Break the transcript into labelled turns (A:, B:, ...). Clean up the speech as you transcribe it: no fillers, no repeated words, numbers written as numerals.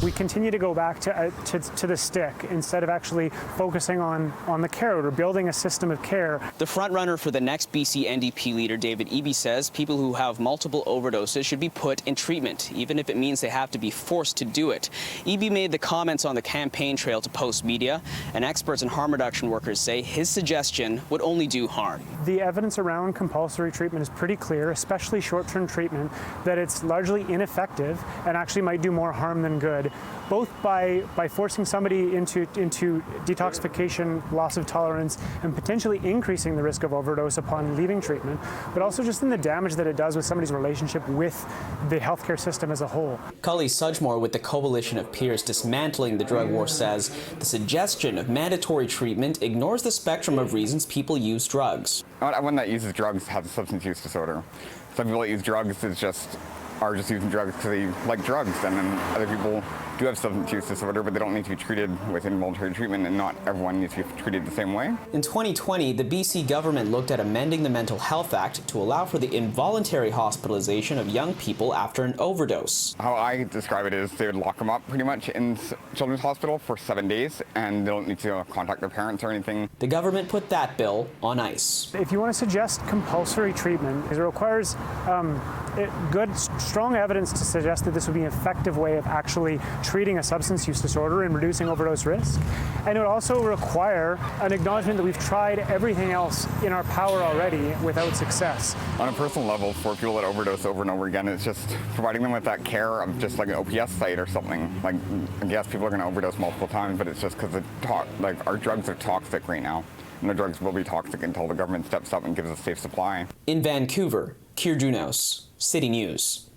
A: we continue to go back to the stick instead of actually focusing on the carrot or building a system of care.
B: The frontrunner for the next BC NDP leader, David Eby, says people who have multiple overdoses should be put in treatment, even if it means they have to be forced to do it. Eby made the comments on the campaign trail to Post Media, and experts and harm reduction workers say his suggestion would only do harm.
A: The evidence around compulsory treatment is pretty clear, especially short-term treatment, that it's largely ineffective and actually might do more harm than good, both by forcing somebody into detoxification, loss of tolerance, and potentially increasing the risk of overdose upon leaving treatment, but also just in the damage that it does with somebody's relationship with the healthcare system as a whole.
B: Cully Sudgmore with the Coalition of Peers Dismantling the Drug War says the suggestion of mandatory treatment ignores the spectrum of reasons people use drugs.
C: Everyone that uses drugs has a substance use disorder. Some people that use drugs are just using drugs because they like drugs, and then other people do have substance use disorder, but they don't need to be treated with involuntary treatment, and not everyone needs to be treated the same way.
B: In 2020, the BC government looked at amending the Mental Health Act to allow for the involuntary hospitalization of young people after an overdose.
C: How I describe it is they would lock them up pretty much in children's hospital for 7 days, and they don't need to contact their parents or anything.
B: The government put that bill on ice.
A: If you want to suggest compulsory treatment, it requires strong evidence to suggest that this would be an effective way of actually treating a substance use disorder and reducing overdose risk. And it would also require an acknowledgement that we've tried everything else in our power already without success.
C: On a personal level, for people that overdose over and over again, it's just providing them with that care of just like an OPS site or something. Like, I guess people are going to overdose multiple times, but it's just because our drugs are toxic right now. And the drugs will be toxic until the government steps up and gives us a safe supply.
B: In Vancouver, Kier Junos, City News.